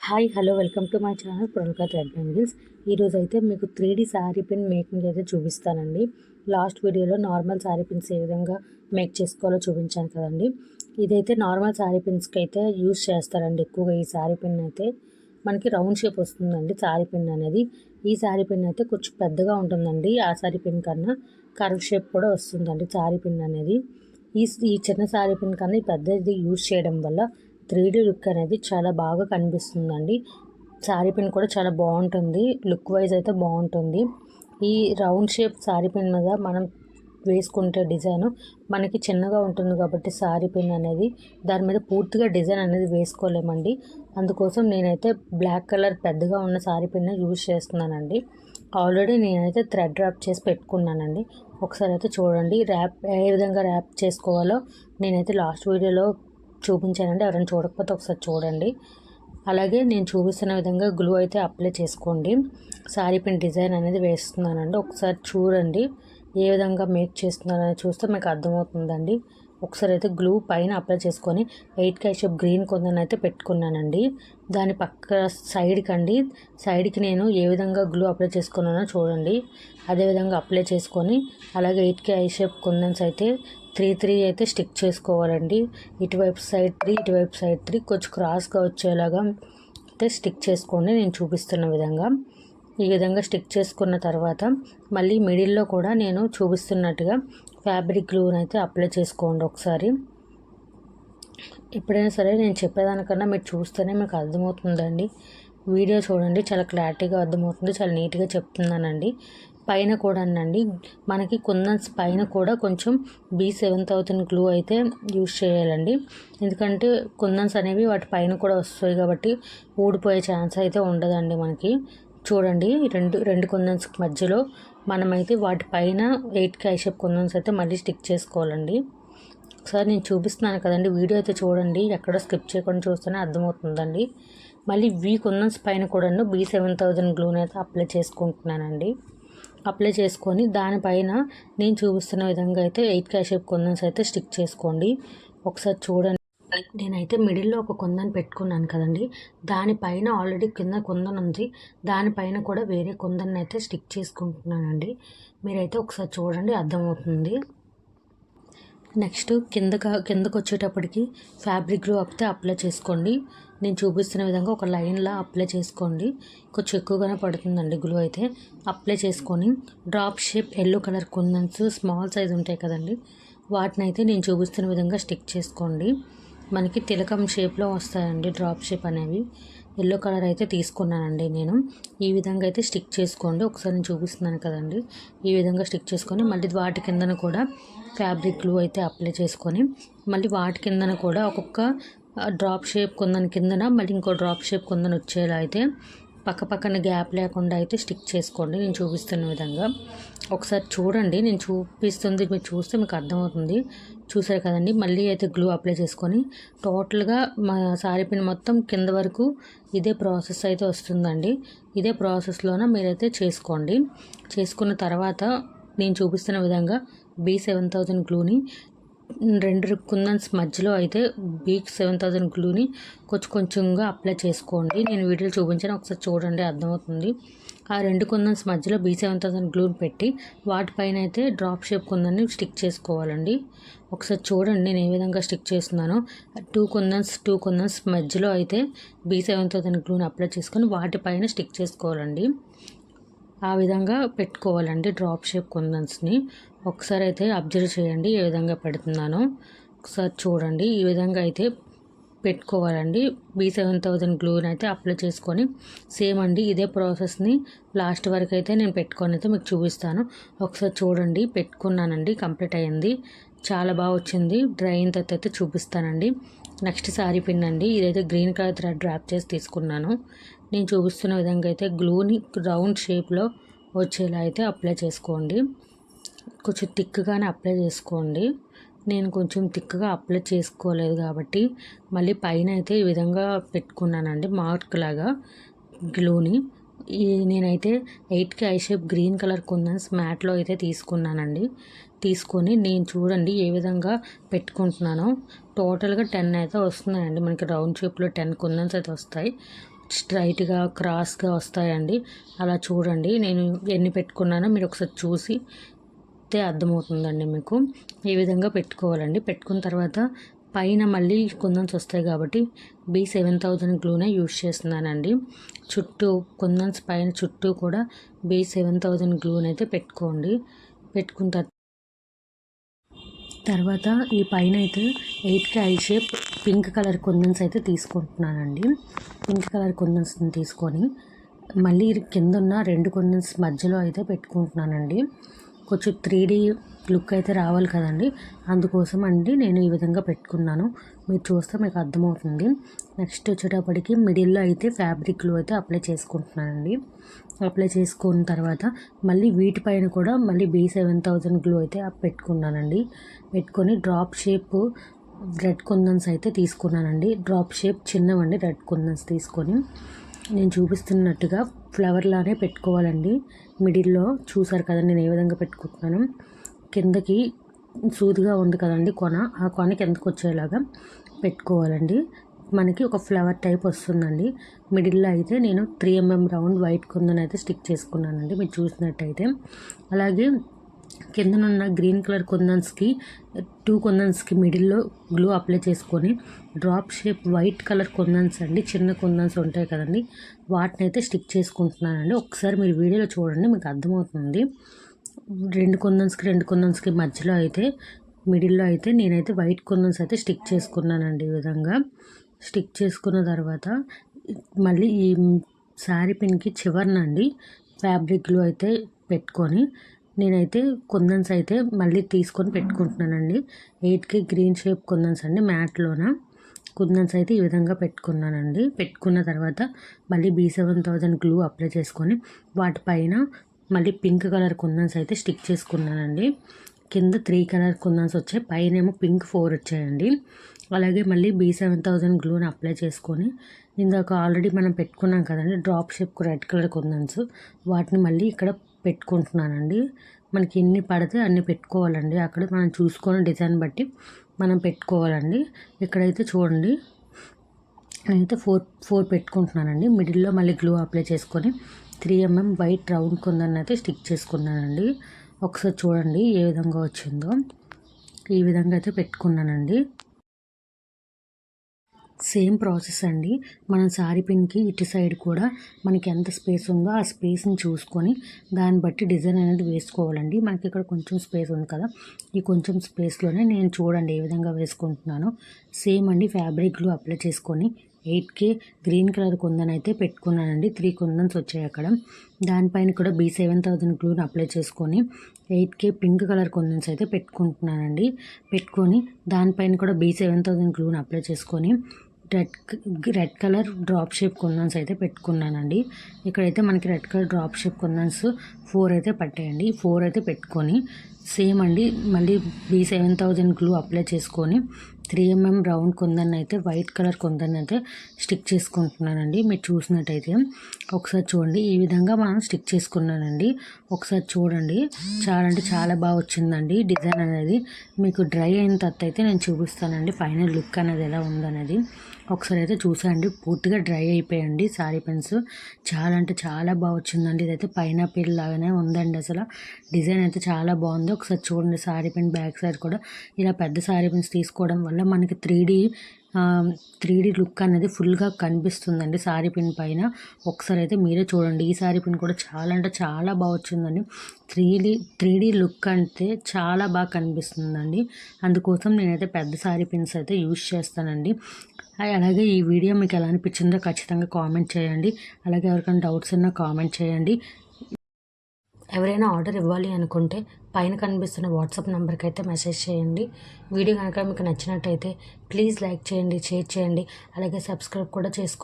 Hi hello welcome to my channel Pranika thread bangles. ఈరోజు అయితే మీకు 3D శారీ పిన్ మేకింగ్ అయితే చూపిస్తానండి. లాస్ట్ వీడియోలో నార్మల్ శారీ పిన్స్ ఏ విధంగా మేక్ చేసుకోవాలో చూపించాను కదండి. ఇదైతే నార్మల్ శారీ పిన్స్కి అయితే యూజ్ చేస్తారండి ఎక్కువగా. ఈ శారీ పిన్ అయితే మనకి రౌండ్ షేప్ వస్తుందండి. శారీ పిన్ అనేది ఈ శారీ పిన్ అయితే కొంచెం పెద్దగా ఉంటుందండి. ఆ శారీ పిన్ కన్నా కర్వ్ షేప్ కూడా వస్తుందండి శారీ పిన్ అనేది. ఈ చిన్న శారీ పిన్ కన్నా ఈ పెద్దది యూజ్ చేయడం వల్ల 3D లుక్ అనేది చాలా బాగా కనిపిస్తుందండి. శారీ పిన్ కూడా చాలా బాగుంటుంది, లుక్ వైజ్ అయితే బాగుంటుంది. ఈ రౌండ్ షేప్ శారీ పిన్ మీద మనం వేసుకుంటే డిజైన్ మనకి చిన్నగా ఉంటుంది కాబట్టి శారీ పిన్ అనేది దాని మీద పూర్తిగా డిజైన్ అనేది వేసుకోలేమండి. అందుకోసం నేనైతే బ్లాక్ కలర్ పెద్దగా ఉన్న శారీ పిన్ యూజ్ చేస్తున్నానండి. ఆల్రెడీ నేనైతే థ్రెడ్ ర్యాప్ చేసి పెట్టుకున్నానండి. ఒకసారి అయితే చూడండి ర్యాప్ ఏ విధంగా ర్యాప్ చేసుకోవాలో నేనైతే లాస్ట్ వీడియోలో చూపించానండి. ఎవరైనా చూడకపోతే ఒకసారి చూడండి. అలాగే నేను చూపిస్తున్న విధంగా గ్లూ అయితే అప్లై చేసుకోండి. శారీ పిన్ డిజైన్ అనేది వేస్తున్నానండి. ఒకసారి చూడండి ఏ విధంగా మేక్ చేస్తున్నారని చూస్తే మీకు అర్థమవుతుందండి. ఒకసారి అయితే గ్లూ పైన అప్లై చేసుకొని 8 కై షేప్ గ్రీన్ కొందని అయితే పెట్టుకున్నానండి. దాని పక్క సైడ్కి నేను ఏ విధంగా గ్లూ అప్లై చేసుకున్నానో చూడండి. అదేవిధంగా అప్లై చేసుకొని అలాగే 8 కై షేప్ కొందన్స్ అయితే 3 అయితే స్టిక్ చేసుకోవాలండి. ఇటువైపు సైడ్ 3 ఇటువైపు సైడ్ 3 కొంచెం క్రాస్గా వచ్చేలాగా అయితే స్టిక్ చేసుకోండి. నేను చూపిస్తున్న విధంగా ఈ విధంగా స్టిక్ చేసుకున్న తర్వాత మళ్ళీ మిడిల్లో కూడా నేను చూపిస్తున్నట్టుగా ఫ్యాబ్రిక్ గ్లూని అయితే అప్లై చేసుకోండి. ఒకసారి ఎప్పుడైనా సరే నేను చెప్పేదానికన్నా మీరు చూస్తేనే మీకు అర్థమవుతుందండి. వీడియో చూడండి, చాలా క్లారిటీగా అర్థమవుతుంది, చాలా నీట్గా చెప్తున్నానండి. పైన కూడానండి మనకి కుందన్స్ పైన కూడా కొంచెం B7000 గ్లూ అయితే యూజ్ చేయాలండి. ఎందుకంటే కుందన్స్ అనేవి వాటి పైన కూడా వస్తాయి కాబట్టి ఊడిపోయే ఛాన్స్ అయితే ఉండదండి మనకి. చూడండి రెండు కుందన్స్ మధ్యలో మనమైతే వాటి పైన 8 కై షేప్ కుందన్స్ అయితే మళ్ళీ స్టిక్ చేసుకోవాలండి. ఒకసారి నేను చూపిస్తున్నాను కదండి, వీడియో అయితే చూడండి, ఎక్కడ స్కిప్ చేయకుండా చూస్తేనే అర్థమవుతుందండి. మళ్ళీ కుందన్స్ పైన కూడా B7000 గ్లూని అయితే అప్లై చేసుకుంటున్నానండి. అప్లై చేసుకొని దానిపైన నేను చూపిస్తున్న విధంగా అయితే 8 కై షేప్ కుందన్స్ అయితే స్టిక్ చేసుకోండి. ఒకసారి చూడండి. నేనైతే మిడిల్లో ఒక కుందన్ పెట్టుకున్నాను కదండి, దానిపైన ఆల్రెడీ కింద కుందన్ ఉంది, దానిపైన కూడా వేరే కుందన్ అయితే స్టిక్ చేసుకుంటున్నానండి. మీరైతే ఒకసారి చూడండి, అర్థమవుతుంది. నెక్స్ట్ కిందకు వచ్చేటప్పటికి ఫ్యాబ్రిక్ గ్లూ అయితే అప్లై చేసుకోండి. నేను చూపిస్తున్న విధంగా ఒక లైన్లా అప్లై చేసుకోండి. కొంచెం ఎక్కువగానే పడుతుందండి గ్లూ అయితే. అప్లై చేసుకొని డ్రాప్ షేప్ ఎల్లో కలర్ కుందన్స్ స్మాల్ సైజ్ ఉంటాయి కదండి, వాటిని అయితే నేను చూపిస్తున్న విధంగా స్టిక్ చేసుకోండి. మనకి తిలకం షేప్లో వస్తాయండి డ్రాప్ షేప్ అనేవి. ఎల్లో కలర్ అయితే తీసుకున్నానండి నేను. ఈ విధంగా అయితే స్టిక్ చేసుకోండి. ఒకసారి నేను చూపిస్తున్నాను కదండి, ఈ విధంగా స్టిక్ చేసుకొని మళ్ళీ వాటి కిందన కూడా ఫ్యాబ్రిక్ గ్లూ అయితే అప్లై చేసుకొని మళ్ళీ వాటి కిందన కూడా ఒక్కొక్క డ్రాప్ షేప్ కుందన్ కిందన మళ్ళీ ఇంకో డ్రాప్ షేప్ కుందన్ వచ్చేలా అయితే పక్కన గ్యాప్ లేకుండా అయితే స్టిక్ చేసుకోండి. నేను చూపిస్తున్న విధంగా ఒకసారి చూడండి. నేను చూపిస్తుంది మీరు చూస్తే మీకు అర్థమవుతుంది. చూసారు కదండి, మళ్ళీ అయితే గ్లూ అప్లై చేసుకొని టోటల్గా మా శారీ పిన్ మొత్తం కింద వరకు ఇదే ప్రాసెస్ అయితే వస్తుందండి. ఇదే ప్రాసెస్లోన మీరైతే చేసుకోండి. చేసుకున్న తర్వాత నేను చూపిస్తున్న విధంగా B7000 గ్లూని రెండు కుందన్స్ మధ్యలో అయితే B7000 గ్లూని కొంచెంగా అప్లై చేసుకోండి. నేను వీడియోలో చూపించాను, ఒకసారి చూడండి, అర్థమవుతుంది. ఆ రెండు కుందన్స్ మధ్యలో B7000 గ్లూని పెట్టి వాటిపైన అయితే డ్రాప్ షేప్ కుందన్ని స్టిక్ చేసుకోవాలండి. ఒకసారి చూడండి నేను ఏ విధంగా స్టిక్ చేస్తున్నానో. టూ కుందన్స్ మధ్యలో అయితే B7000 గ్లూని అప్లై చేసుకొని వాటిపైన స్టిక్ చేసుకోవాలండి. ఆ విధంగా పెట్టుకోవాలండి డ్రాప్ షేప్ కుందన్స్ని. ఒకసారి అయితే అబ్జర్వ్ చేయండి ఏ విధంగా పెడుతున్నానో. ఒకసారి చూడండి, ఈ విధంగా అయితే పెట్టుకోవాలండి. B7000 గ్లూని అయితే అప్లై చేసుకొని సేమ్ అండి ఇదే ప్రాసెస్ని లాస్ట్ వరకు అయితే నేను పెట్టుకొని అయితే మీకు చూపిస్తాను. ఒకసారి చూడండి, పెట్టుకున్నానండి, కంప్లీట్ అయ్యింది, చాలా బాగా వచ్చింది. డ్రై అయిన తర్వాత అయితే చూపిస్తానండి. నెక్స్ట్ శారీ పిన్ అండి, ఇదైతే గ్రీన్ కలర్ థ్రెడ్ డ్రాప్ చేసి తీసుకున్నాను. నేను చూపిస్తున్న విధంగా అయితే గ్లూని రౌండ్ షేప్లో వచ్చేలా అయితే అప్లై చేసుకోండి. కొంచెం థిక్గానే అప్లై చేసుకోండి. నేను కొంచెం థిక్గా అప్లై చేసుకోలేదు కాబట్టి మళ్ళీ పైన అయితే ఈ విధంగా పెట్టుకున్నానండి మార్క్ లాగా గ్లూని. నేనైతే 8 కై షేప్ గ్రీన్ కలర్ కుందన్స్ మ్యాట్లో అయితే తీసుకున్నానండి. తీసుకొని నేను చూడండి ఏ విధంగా పెట్టుకుంటున్నానో. టోటల్గా 10 అయితే వస్తున్నాయండి మనకి రౌండ్ షేప్లో 10 కుందన్స్ అయితే వస్తాయి. స్ట్రైట్గా క్రాస్గా వస్తాయండి. అలా చూడండి, నేను ఎన్ని పెట్టుకున్నానో మీరు ఒకసారి చూసి అర్థమవుతుందండి మీకు. ఈ విధంగా పెట్టుకోవాలండి. పెట్టుకున్న తర్వాత పైన మళ్ళీ కుందన్స్ వస్తాయి కాబట్టి B7000 గ్లూనే యూజ్ చేస్తున్నానండి. చుట్టూ కుందన్స్ పైన చుట్టూ కూడా B7000 గ్లూని అయితే పెట్టుకోండి. పెట్టుకున్న తర్వాత ఈ పైన అయితే 8K I shape pink colour kundans అయితే తీసుకుంటున్నానండి. పింక్ కలర్ కుందన్స్ని తీసుకొని మళ్ళీ కింద ఉన్న 2 కుందన్స్ మధ్యలో అయితే పెట్టుకుంటున్నానండి. కొంచెం 3D లుక్ అయితే రావాలి కదండి, అందుకోసం అండి నేను ఈ విధంగా పెట్టుకున్నాను. మీరు చూస్తే మీకు అర్థమవుతుంది. నెక్స్ట్ వచ్చేటప్పటికి మిడిల్లో అయితే ఫ్యాబ్రిక్ గ్లూ అయితే అప్లై చేసుకుంటున్నానండి. అప్లై చేసుకున్న తర్వాత మళ్ళీ వీటిపైన కూడా మళ్ళీ B7000 గ్లూ అయితే పెట్టుకున్నానండి. పెట్టుకొని డ్రాప్ షేప్ రెడ్ కుందన్స్ అయితే తీసుకున్నానండి. డ్రాప్ షేప్ చిన్నవండి రెడ్ కుందన్స్ తీసుకొని నేను చూపిస్తున్నట్టుగా ఫ్లవర్ లానే పెట్టుకోవాలండి. మిడిల్లో చూసారు కదండి నేను ఏ విధంగా పెట్టుకుంటున్నాను. కిందకి సూదిగా ఉంది కదండి కొన, ఆ కొన కిందకు వచ్చేలాగా పెట్టుకోవాలండి. మనకి ఒక ఫ్లవర్ టైప్ వస్తుందండి. మిడిల్లో అయితే నేను 3mm రౌండ్ వైట్ కుందన్ అయితే స్టిక్ చేసుకున్నానండి మీరు చూసినట్టయితే. అలాగే కిందనున్న గ్రీన్ కలర్ కుందన్స్కి 2 కుందన్స్కి మిడిల్లో గ్లూ అప్లై చేసుకొని డ్రాప్ షేప్ వైట్ కలర్ కుందన్స్ అండి, చిన్న కుందన్స్ ఉంటాయి కదండి, వాటిని అయితే స్టిక్ చేసుకుంటున్నానండి. ఒకసారి మీరు వీడియోలో చూడండి, మీకు అర్థమవుతుంది. 2 కుందన్స్కి మధ్యలో అయితే మిడిల్లో అయితే నేనైతే వైట్ కుందన్స్ అయితే స్టిక్ చేసుకున్నానండి. ఈ విధంగా స్టిక్ చేసుకున్న తర్వాత మళ్ళీ ఈ శారీ పిన్కి చివరనండి ఫ్యాబ్రిక్ గ్లూ అయితే పెట్టుకొని నేనైతే కుందన్స్ అయితే మళ్ళీ తీసుకొని పెట్టుకుంటున్నానండి. 8K గ్రీన్ షేప్ కుందన్స్ అండి, మ్యాట్లోన కుందన్స్ అయితే ఈ విధంగా పెట్టుకున్నానండి. పెట్టుకున్న తర్వాత మళ్ళీ B7000 గ్లూ అప్లై చేసుకొని వాటిపైన మళ్ళీ పింక్ కలర్ కుందన్స్ అయితే స్టిక్ చేసుకున్నానండి. కింద 3 కలర్ కుందన్స్ వచ్చాయి, పైన ఏమో పింక్ 4 వచ్చాయండి. అలాగే మళ్ళీ B7000 గ్లూని అప్లై చేసుకొని ఇందాక ఆల్రెడీ మనం పెట్టుకున్నాం కదండి డ్రాప్ షేప్ రెడ్ కలర్ కుందన్స్, వాటిని మళ్ళీ ఇక్కడ పెట్టుకుంటున్నానండి. మనకి ఎన్ని పడితే అన్ని పెట్టుకోవాలండి. అక్కడ మనం చూసుకొని డిజైన్ బట్టి మనం పెట్టుకోవాలండి. ఇక్కడైతే చూడండి నేనైతే 4 పెట్టుకుంటున్నానండి. మిడిల్లో మళ్ళీ గ్లూ అప్లై చేసుకొని 3mm వైట్ రౌండ్ కుందన్ అయితే స్టిక్ చేసుకున్నానండి. ఒకసారి చూడండి ఏ విధంగా వచ్చిందో. ఈ విధంగా అయితే పెట్టుకున్నానండి. సేమ్ ప్రాసెస్ అండి. మనం శారీ పిన్కి ఇటు సైడ్ కూడా మనకి ఎంత స్పేస్ ఉందో ఆ స్పేస్ని చూసుకొని దాన్ని బట్టి డిజైన్ అనేది వేసుకోవాలండి. మనకి ఇక్కడ కొంచెం స్పేస్ ఉంది కదా, ఈ కొంచెం స్పేస్లోనే నేను చూడండి ఏ విధంగా వేసుకుంటున్నాను. సేమ్ అండి ఫ్యాబ్రిక్ గ్లూ అప్లై చేసుకొని 8K గ్రీన్ కలర్ కుందన్ అయితే పెట్టుకున్నానండి. 3 కుందన్స్ వచ్చాయి అక్కడ. దానిపైన కూడా B7000 గ్లూని అప్లై చేసుకొని 8K పింక్ కలర్ కుందన్స్ అయితే పెట్టుకుంటున్నానండి. పెట్టుకొని దానిపైన కూడా B7000 గ్లూని అప్లై చేసుకొని రెడ్ కలర్ డ్రాప్ షేప్ కుందన్స్ అయితే పెట్టుకున్నానండి. ఇక్కడైతే మనకి రెడ్ కలర్ డ్రాప్ షేప్ కుందన్స్ 4 అయితే పట్టాయండి. 4 అయితే పెట్టుకొని సేమ్ అండి మళ్ళీ B7000 గ్లూ అప్లై చేసుకొని 3mm రౌండ్ కుందన్ అయితే వైట్ కలర్ కుందన్ అయితే స్టిక్ చేసుకుంటున్నానండి. మీరు చూసినట్టయితే ఒకసారి చూడండి, ఈ విధంగా మనం స్టిక్ చేసుకున్నానండి. ఒకసారి చూడండి, చాలా అంటే చాలా బాగా వచ్చిందండి డిజైన్ అనేది. మీకు డ్రై అయిన తర్వాత అయితే నేను చూపిస్తానండి ఫైనల్ లుక్ అనేది ఎలా ఉందనేది. ఒకసారి అయితే చూసాండి, పూర్తిగా డ్రై అయిపోయండి శారీ పిన్స్. చాలా అంటే చాలా బాగా వచ్చిందండి. ఇదైతే పైనాపిల్ లాగానే ఉందండి. అసలు డిజైన్ అయితే చాలా బాగుంది. ఒకసారి చూడండి, శారీ పిన్ బ్యాక్ సైడ్ కూడా ఇలా పెద్ద శారీ పిన్స్ తీసుకోవడం వల్ల మనకి 3D లుక్ అనేది ఫుల్గా కనిపిస్తుందండి శారీ పిన్ పైన. ఒకసారి అయితే మీరే చూడండి, ఈ శారీ పిన్ కూడా చాలా అంటే చాలా బాగా వచ్చిందండి. 3D లుక్ అంటే చాలా బాగా కనిపిస్తుందండి. అందుకోసం నేనైతే పెద్ద శారీ పిన్స్ అయితే యూజ్ చేస్తానండి. అలాగే ఈ వీడియో మీకు ఎలా అనిపించిందో ఖచ్చితంగా కామెంట్ చేయండి. అలాగే ఎవరికైనా డౌట్స్ ఉన్నా కామెంట్ చేయండి. ఎవరైనా ఆర్డర్ ఇవ్వాలి అనుకుంటే పైన కనిపిస్తున్న వాట్సాప్ నెంబర్కి అయితే మెసేజ్ చేయండి. వీడియో కనుక మీకు నచ్చినట్టయితే ప్లీజ్ లైక్ చేయండి, షేర్ చేయండి, అలాగే సబ్స్క్రైబ్ కూడా చేసుకోండి.